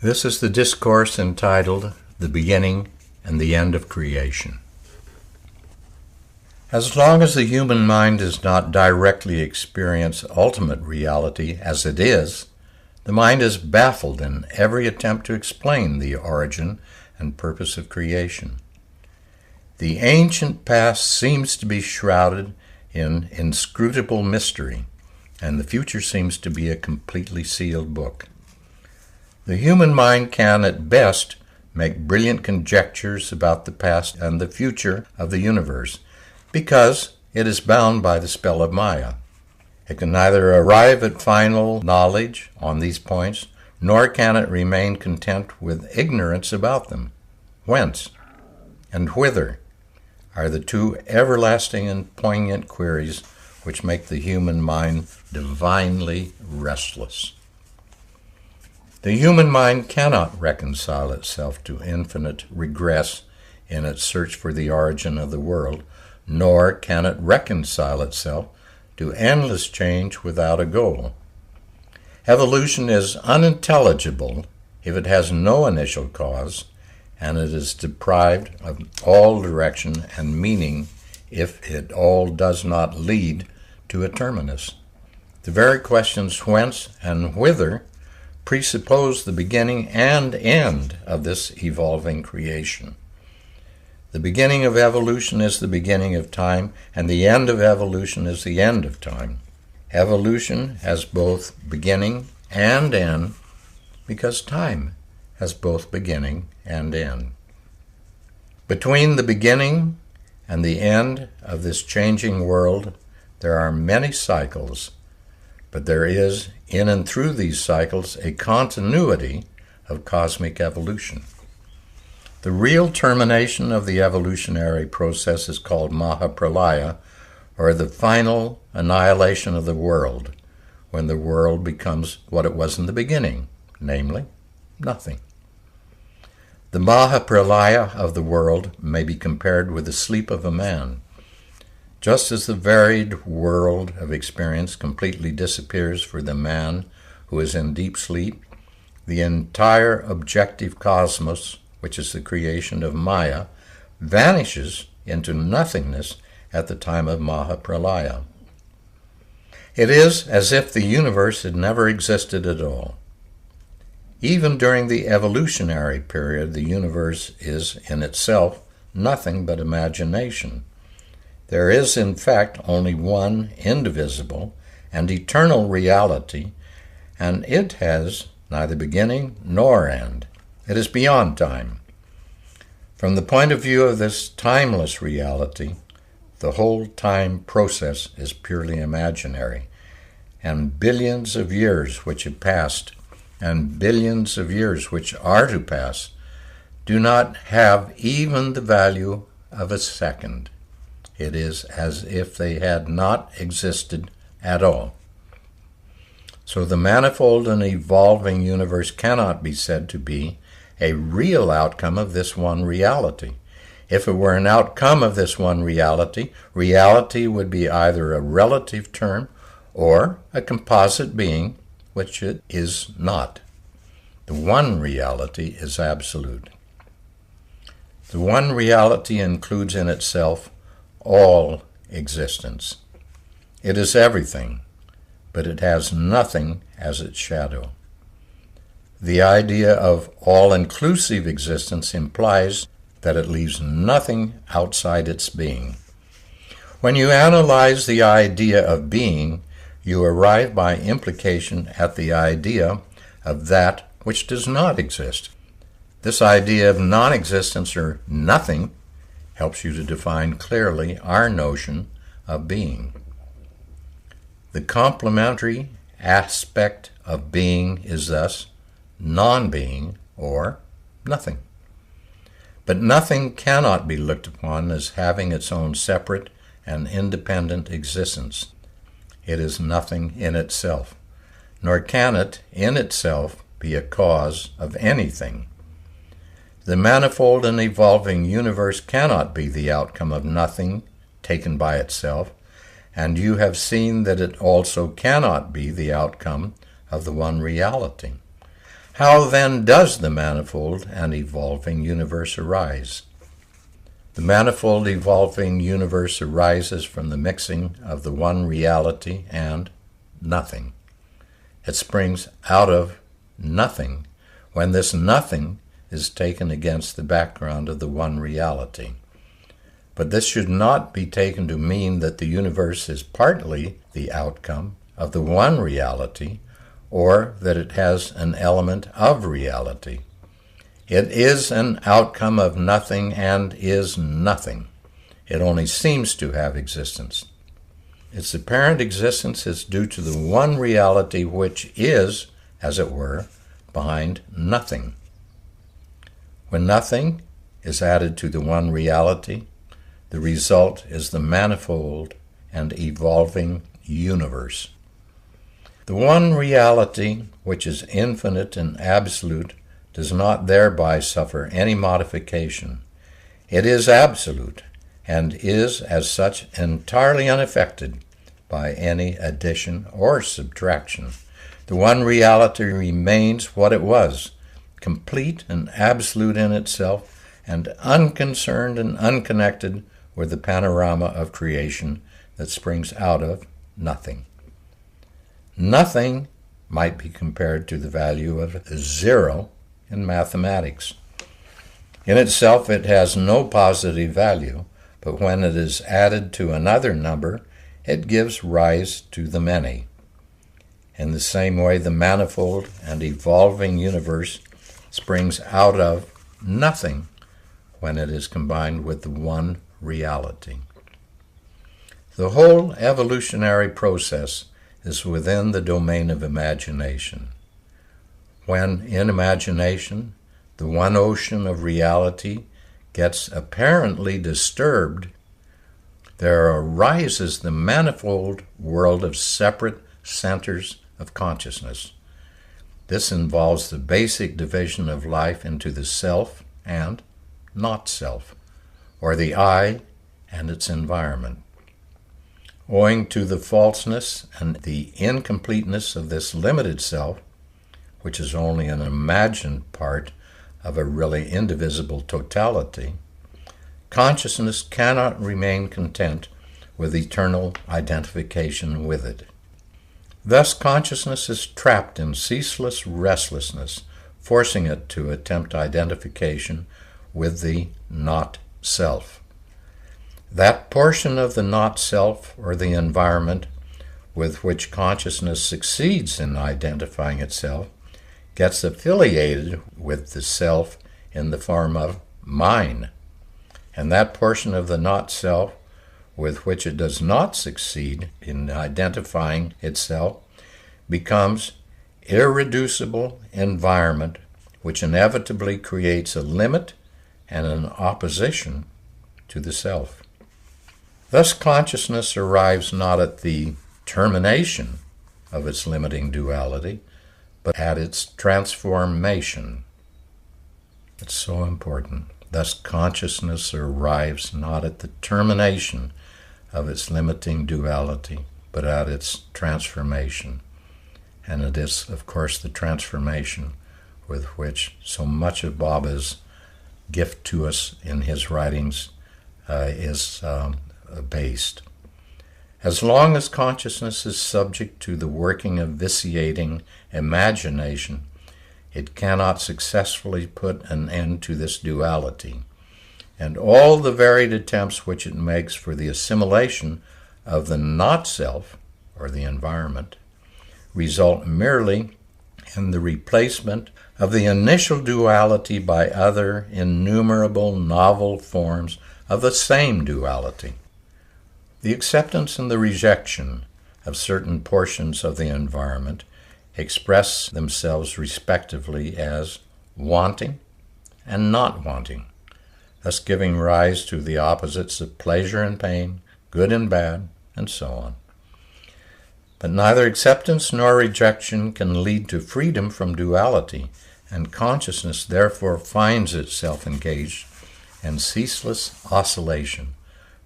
This is the discourse entitled The Beginning and the End of Creation. As long as the human mind does not directly experience ultimate reality as it is, the mind is baffled in every attempt to explain the origin and purpose of creation. The ancient past seems to be shrouded in inscrutable mystery, and the future seems to be a completely sealed book. The human mind can, at best, make brilliant conjectures about the past and the future of the universe, because it is bound by the spell of Maya. It can neither arrive at final knowledge on these points, nor can it remain content with ignorance about them. Whence and whither are the two everlasting and poignant queries which make the human mind divinely restless. The human mind cannot reconcile itself to infinite regress in its search for the origin of the world, nor can it reconcile itself to endless change without a goal. Evolution is unintelligible if it has no initial cause, and it is deprived of all direction and meaning if it all does not lead to a terminus. The very questions whence and whither presuppose the beginning and end of this evolving creation. The beginning of evolution is the beginning of time, and the end of evolution is the end of time. Evolution has both beginning and end because time has both beginning and end. Between the beginning and the end of this changing world, there are many cycles, but there is, in and through these cycles, a continuity of cosmic evolution. The real termination of the evolutionary process is called Mahapralaya, or the final annihilation of the world, when the world becomes what it was in the beginning, namely, nothing. The Mahapralaya of the world may be compared with the sleep of a man. Just as the varied world of experience completely disappears for the man who is in deep sleep, the entire objective cosmos, which is the creation of Maya, vanishes into nothingness at the time of Mahapralaya. It is as if the universe had never existed at all. Even during the evolutionary period, the universe is in itself nothing but imagination. There is, in fact, only one indivisible and eternal reality, and it has neither beginning nor end. It is beyond time. From the point of view of this timeless reality, the whole time process is purely imaginary, and billions of years which have passed and billions of years which are to pass do not have even the value of a second. It is as if they had not existed at all. So the manifold and evolving universe cannot be said to be a real outcome of this one reality. If it were an outcome of this one reality, reality would be either a relative term or a composite being, which it is not. The one reality is absolute. The one reality includes in itself all existence. It is everything, but it has nothing as its shadow. The idea of all-inclusive existence implies that it leaves nothing outside its being. When you analyze the idea of being, you arrive by implication at the idea of that which does not exist. This idea of non-existence or nothing helps you to define clearly our notion of being. The complementary aspect of being is thus non-being or nothing. But nothing cannot be looked upon as having its own separate and independent existence. It is nothing in itself, nor can it in itself be a cause of anything. The manifold and evolving universe cannot be the outcome of nothing taken by itself, and you have seen that it also cannot be the outcome of the one reality. How then does the manifold and evolving universe arise? The manifold evolving universe arises from the mixing of the one reality and nothing. It springs out of nothing when this nothing is taken against the background of the one reality. But this should not be taken to mean that the universe is partly the outcome of the one reality, or that it has an element of reality. It is an outcome of nothing and is nothing. It only seems to have existence. Its apparent existence is due to the one reality which is, as it were, behind nothing. When nothing is added to the one reality, the result is the manifold and evolving universe. The one reality, which is infinite and absolute, does not thereby suffer any modification. It is absolute, and is as such entirely unaffected by any addition or subtraction. The one reality remains what it was, complete and absolute in itself, and unconcerned and unconnected with the panorama of creation that springs out of nothing. Nothing might be compared to the value of 0 in mathematics. In itself it has no positive value, but when it is added to another number, it gives rise to the many. In the same way, the manifold and evolving universe springs out of nothing when it is combined with the one reality. The whole evolutionary process is within the domain of imagination. When, in imagination, the one ocean of reality gets apparently disturbed, there arises the manifold world of separate centers of consciousness. This involves the basic division of life into the self and not self, or the I and its environment. Owing to the falseness and the incompleteness of this limited self, which is only an imagined part of a really indivisible totality, consciousness cannot remain content with eternal identification with it. Thus, consciousness is trapped in ceaseless restlessness, forcing it to attempt identification with the not-self. That portion of the not-self, or the environment, with which consciousness succeeds in identifying itself, gets affiliated with the self in the form of mine. And that portion of the not-self, with which it does not succeed in identifying itself, becomes irreducible environment, which inevitably creates a limit and an opposition to the self. Thus, consciousness arrives not at the termination of its limiting duality, but at its transformation. It's so important. Thus, consciousness arrives not at the termination of its limiting duality, but at its transformation. And it is, of course, the transformation with which so much of Baba's gift to us in his writings is based. As long as consciousness is subject to the working of vitiating imagination, it cannot successfully put an end to this duality, and all the varied attempts which it makes for the assimilation of the not-self, or the environment, result merely in the replacement of the initial duality by other innumerable novel forms of the same duality. The acceptance and the rejection of certain portions of the environment express themselves respectively as wanting and not wanting, thus giving rise to the opposites of pleasure and pain, good and bad, and so on. But neither acceptance nor rejection can lead to freedom from duality, and consciousness therefore finds itself engaged in ceaseless oscillation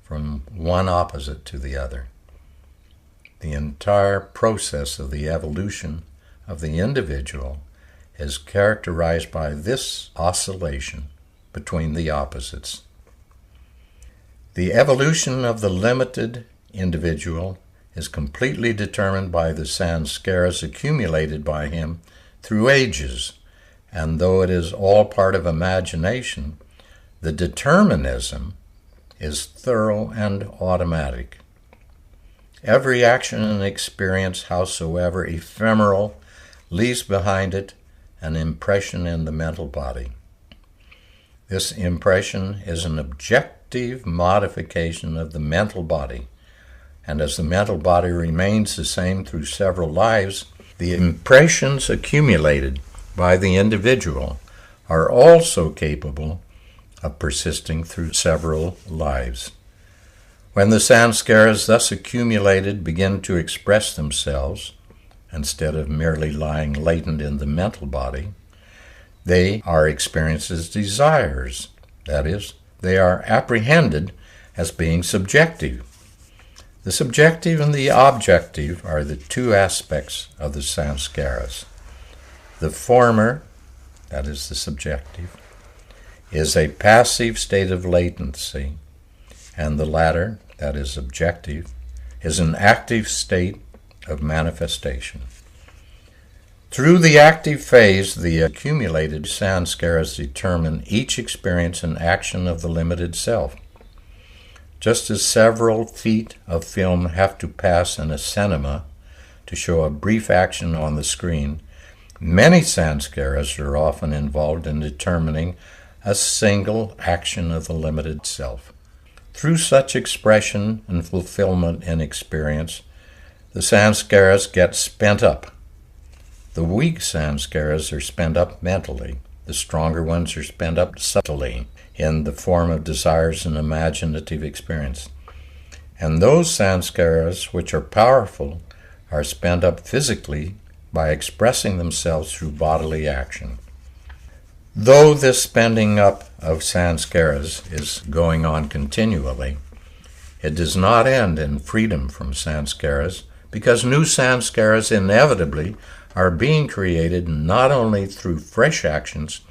from one opposite to the other. The entire process of the evolution of the individual is characterized by this oscillation between the opposites. The evolution of the limited individual is completely determined by the sanskaras accumulated by him through ages, and though it is all part of imagination, the determinism is thorough and automatic. Every action and experience, howsoever ephemeral, leaves behind it an impression in the mental body. This impression is an objective modification of the mental body, and as the mental body remains the same through several lives, the impressions accumulated by the individual are also capable of persisting through several lives. When the sanskaras thus accumulated begin to express themselves, instead of merely lying latent in the mental body, they are experienced as desires. That is, they are apprehended as being subjective. The subjective and the objective are the two aspects of the sanskaras. The former, that is the subjective, is a passive state of latency, and the latter, that is objective, is an active state of manifestation. Through the active phase, the accumulated sanskaras determine each experience and action of the limited self. Just as several feet of film have to pass in a cinema to show a brief action on the screen, many sanskaras are often involved in determining a single action of the limited self. Through such expression and fulfillment in experience, the sanskaras get spent up. The weak sanskaras are spent up mentally. The stronger ones are spent up subtly in the form of desires and imaginative experience. And those sanskaras which are powerful are spent up physically by expressing themselves through bodily action. Though this spending up of sanskaras is going on continually, it does not end in freedom from sanskaras, because new sanskaras inevitably are being created not only through fresh actions,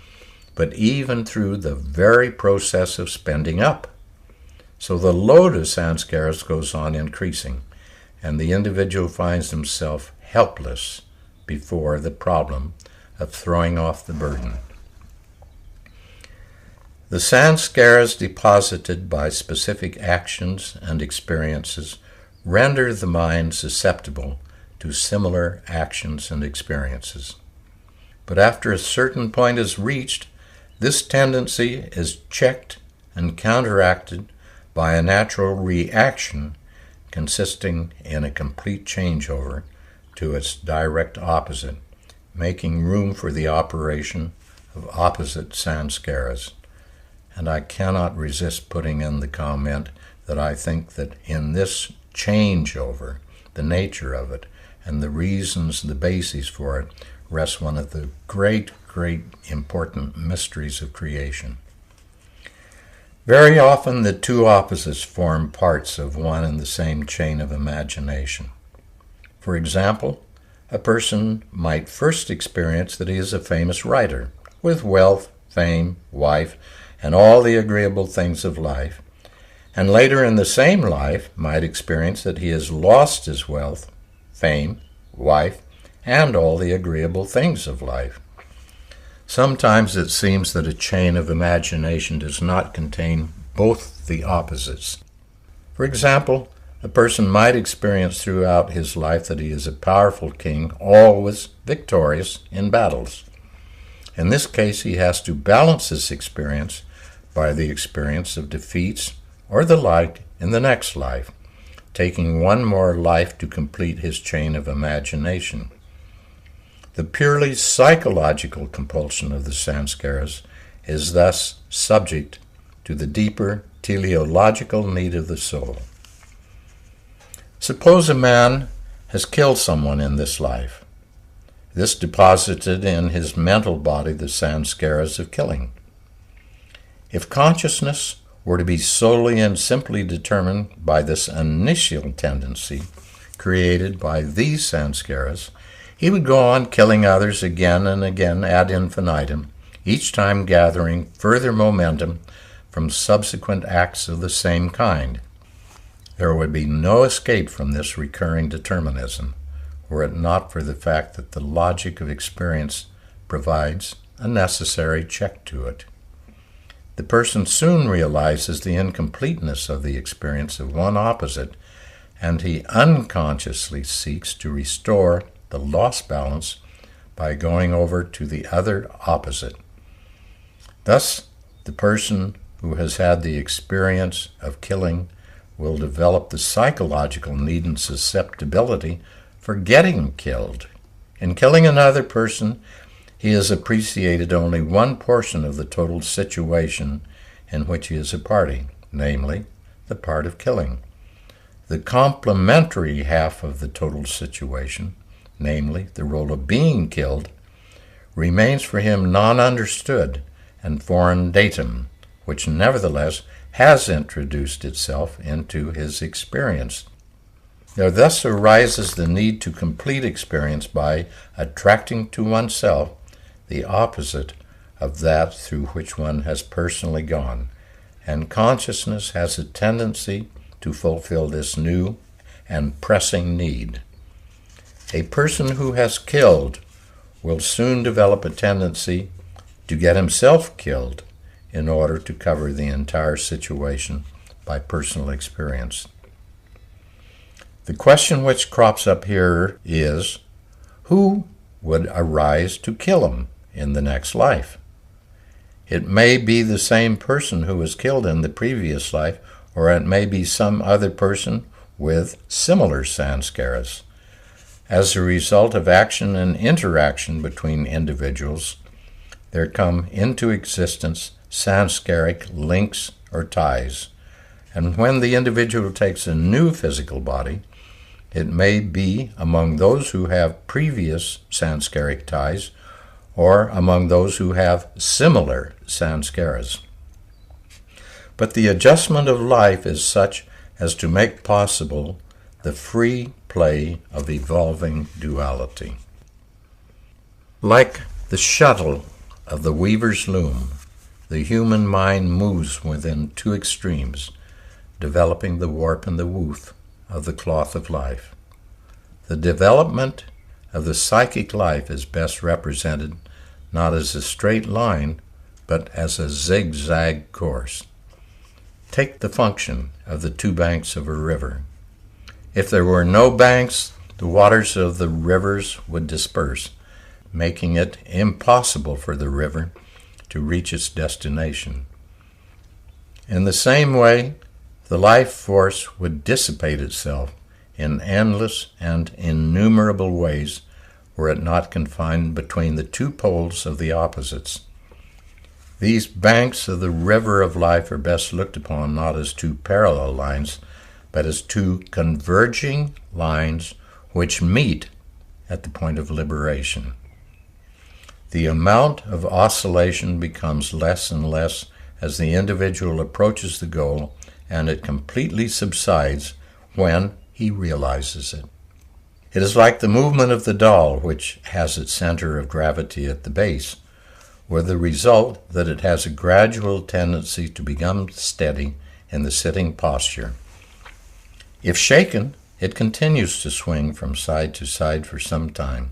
but even through the very process of spending up. So the load of sanskaras goes on increasing, and the individual finds himself helpless before the problem of throwing off the burden. The sanskaras deposited by specific actions and experiences render the mind susceptible to similar actions and experiences. But after a certain point is reached, this tendency is checked and counteracted by a natural reaction consisting in a complete changeover to its direct opposite, making room for the operation of opposite sanskaras. And I cannot resist putting in the comment that I think that in this changeover, the nature of it, and the reasons, the bases for it, rests one of the great important mysteries of creation. Very often the two opposites form parts of one and the same chain of imagination. For example, a person might first experience that he is a famous writer, with wealth, fame, wife, and all the agreeable things of life, and later in the same life might experience that he has lost his wealth, fame, wife, and all the agreeable things of life. Sometimes it seems that a chain of imagination does not contain both the opposites. For example, a person might experience throughout his life that he is a powerful king, always victorious in battles. In this case, he has to balance this experience by the experience of defeats or the like in the next life, taking one more life to complete his chain of imagination. The purely psychological compulsion of the sanskaras is thus subject to the deeper teleological need of the soul. Suppose a man has killed someone in this life. This deposited in his mental body the sanskaras of killing. If consciousness were to be solely and simply determined by this initial tendency created by these sanskaras, He would go on killing others again and again ad infinitum, each time gathering further momentum from subsequent acts of the same kind. There would be no escape from this recurring determinism, were it not for the fact that the logic of experience provides a necessary check to it. The person soon realizes the incompleteness of the experience of one opposite, and he unconsciously seeks to restore the lost balance by going over to the other opposite. Thus, the person who has had the experience of killing will develop the psychological need and susceptibility for getting killed. In killing another person, he has appreciated only one portion of the total situation in which he is a party, namely, the part of killing. The complementary half of the total situation, namely, the role of being killed, remains for him non-understood and foreign datum, which nevertheless has introduced itself into his experience. There thus arises the need to complete experience by attracting to oneself the opposite of that through which one has personally gone, and consciousness has a tendency to fulfill this new and pressing need. A person who has killed will soon develop a tendency to get himself killed in order to cover the entire situation by personal experience. The question which crops up here is, who would arise to kill him in the next life? It may be the same person who was killed in the previous life, or it may be some other person with similar sanskaras. As a result of action and interaction between individuals, there come into existence sanskaric links or ties, and when the individual takes a new physical body, it may be among those who have previous sanskaric ties or among those who have similar sanskaras. But the adjustment of life is such as to make possible the free play of evolving duality. Like the shuttle of the weaver's loom, the human mind moves within two extremes, developing the warp and the woof of the cloth of life. The development of the psychic life is best represented not as a straight line, but as a zigzag course. Take the function of the two banks of a river. If there were no banks, the waters of the rivers would disperse, making it impossible for the river to reach its destination. In the same way, the life force would dissipate itself in endless and innumerable ways were it not confined between the two poles of the opposites. These banks of the river of life are best looked upon not as two parallel lines, but as two converging lines which meet at the point of liberation. The amount of oscillation becomes less and less as the individual approaches the goal, and it completely subsides when he realizes it. It is like the movement of the doll, which has its center of gravity at the base, with the result that it has a gradual tendency to become steady in the sitting posture. If shaken, it continues to swing from side to side for some time,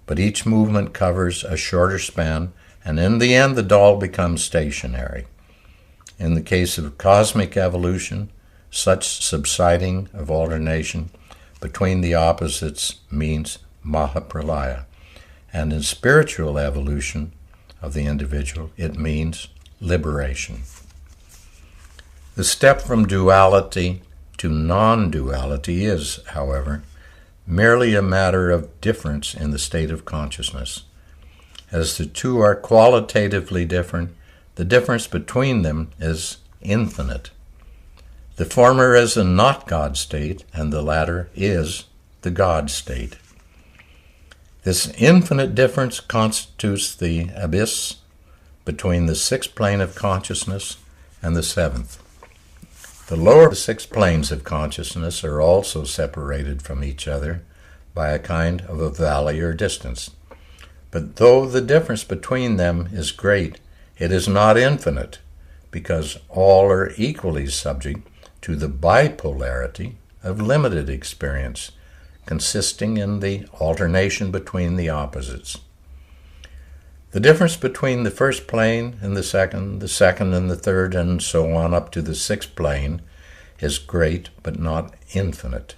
but each movement covers a shorter span, and in the end the doll becomes stationary. In the case of cosmic evolution, such subsiding of alternation between the opposites means Mahapralaya, and in spiritual evolution of the individual, it means liberation. The step from duality to non-duality is, however, merely a matter of difference in the state of consciousness. As the two are qualitatively different, the difference between them is infinite. The former is a not God state, and the latter is the God state. This infinite difference constitutes the abyss between the sixth plane of consciousness and the seventh. The lower six planes of consciousness are also separated from each other by a kind of a valley or distance. But though the difference between them is great, it is not infinite, because all are equally subject to the bipolarity of limited experience, consisting in the alternation between the opposites. The difference between the first plane and the second and the third, and so on up to the sixth plane, is great but not infinite.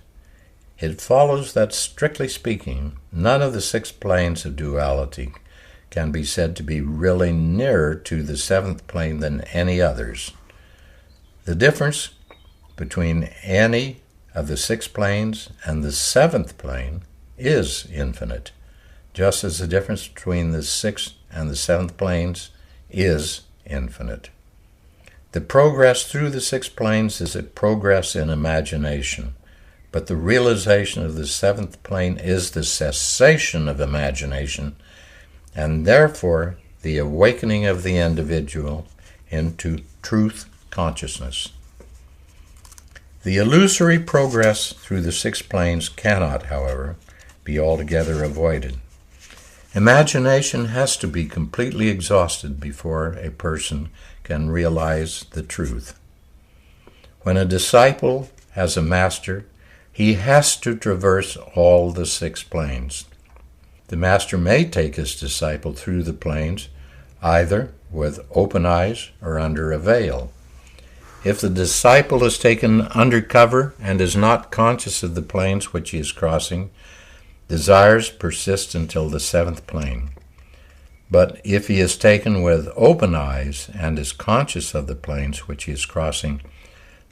It follows that, strictly speaking, none of the six planes of duality can be said to be really nearer to the seventh plane than any others. The difference between any of the six planes and the seventh plane is infinite, just as the difference between the sixth and the seventh planes is infinite. The progress through the six planes is a progress in imagination, but the realization of the seventh plane is the cessation of imagination, and therefore the awakening of the individual into truth consciousness. The illusory progress through the six planes cannot, however, be altogether avoided. Imagination has to be completely exhausted before a person can realize the truth. When a disciple has a master, he has to traverse all the six planes. The master may take his disciple through the planes, either with open eyes or under a veil. If the disciple is taken under cover and is not conscious of the planes which he is crossing, desires persist until the seventh plane. But if he is taken with open eyes and is conscious of the planes which he is crossing,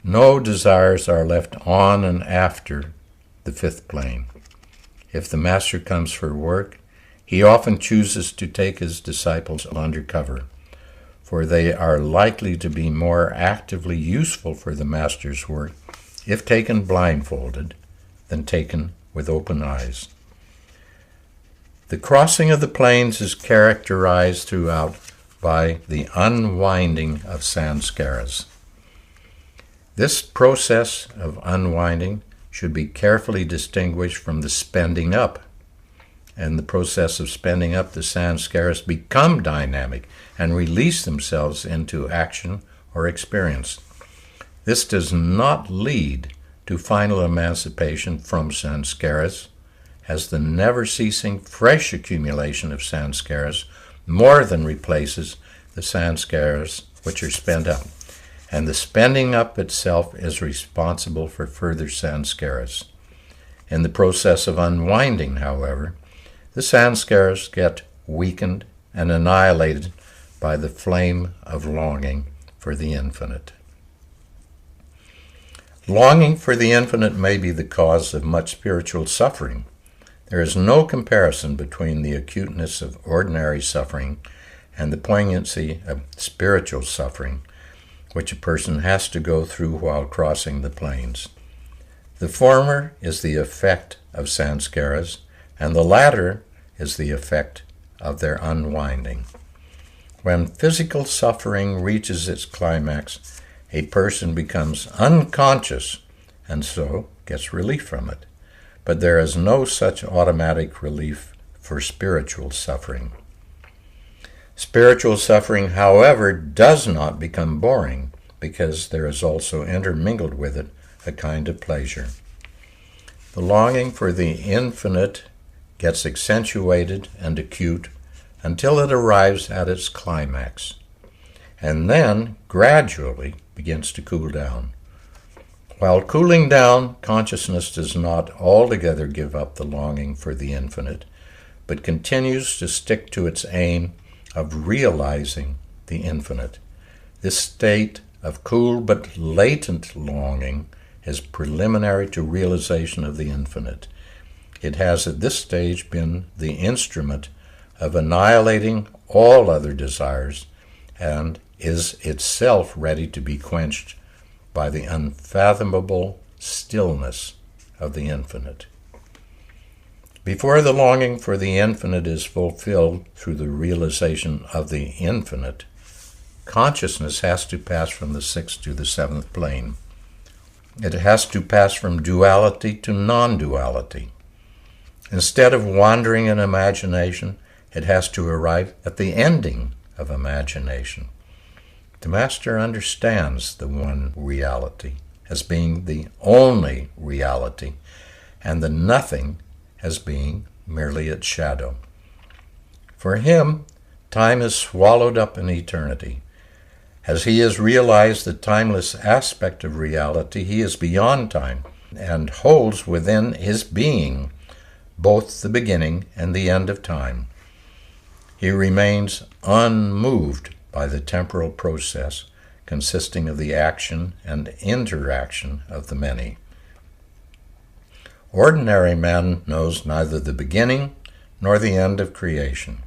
no desires are left on and after the fifth plane. If the master comes for work, he often chooses to take his disciples under cover, for they are likely to be more actively useful for the master's work if taken blindfolded than taken with open eyes. The crossing of the planes is characterized throughout by the unwinding of sanskaras. This process of unwinding should be carefully distinguished from the spending up. In the process of spending up, the sanskaras become dynamic and release themselves into action or experience. This does not lead to final emancipation from sanskaras, as the never-ceasing fresh accumulation of sanskaras more than replaces the sanskaras which are spent up, and the spending up itself is responsible for further sanskaras. In the process of unwinding, however, the sanskaras get weakened and annihilated by the flame of longing for the infinite. Longing for the infinite may be the cause of much spiritual suffering. There is no comparison between the acuteness of ordinary suffering and the poignancy of spiritual suffering, which a person has to go through while crossing the planes. The former is the effect of sanskaras, and the latter is the effect of their unwinding. When physical suffering reaches its climax, a person becomes unconscious and so gets relief from it. But there is no such automatic relief for spiritual suffering. Spiritual suffering, however, does not become boring, because there is also intermingled with it a kind of pleasure. The longing for the infinite gets accentuated and acute until it arrives at its climax, and then gradually begins to cool down. While cooling down, consciousness does not altogether give up the longing for the infinite, but continues to stick to its aim of realizing the infinite. This state of cool but latent longing is preliminary to realization of the infinite. It has at this stage been the instrument of annihilating all other desires and is itself ready to be quenched by the unfathomable stillness of the infinite. Before the longing for the infinite is fulfilled through the realization of the infinite, consciousness has to pass from the sixth to the seventh plane. It has to pass from duality to non-duality. Instead of wandering in imagination, it has to arrive at the ending of imagination. The Master understands the one reality as being the only reality, and the nothing as being merely its shadow. For him, time is swallowed up in eternity. As he has realized the timeless aspect of reality, he is beyond time and holds within his being both the beginning and the end of time. He remains unmoved by the temporal process consisting of the action and interaction of the many. Ordinary man knows neither the beginning nor the end of creation.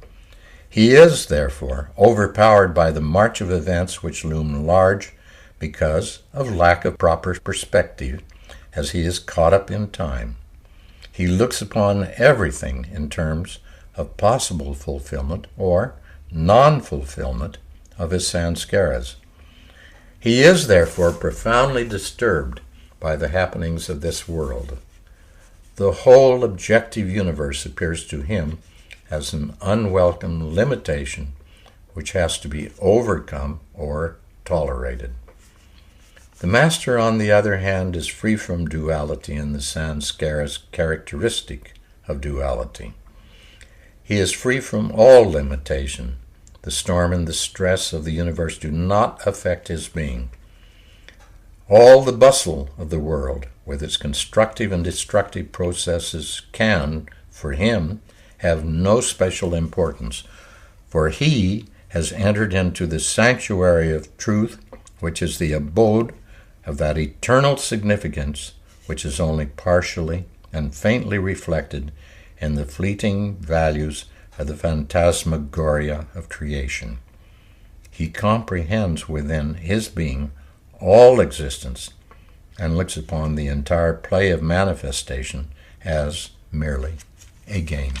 He is, therefore, overpowered by the march of events which loom large because of lack of proper perspective as he is caught up in time. He looks upon everything in terms of possible fulfillment or non-fulfillment of his sanskaras. He is, therefore, profoundly disturbed by the happenings of this world. The whole objective universe appears to him as an unwelcome limitation which has to be overcome or tolerated. The Master, on the other hand, is free from duality in the sanskaras characteristic of duality. He is free from all limitation. The storm and the stress of the universe do not affect his being. All the bustle of the world, with its constructive and destructive processes, can, for him, have no special importance, for he has entered into the sanctuary of truth, which is the abode of that eternal significance which is only partially and faintly reflected in the fleeting values of the phantasmagoria of creation. He comprehends within his being all existence and looks upon the entire play of manifestation as merely a game.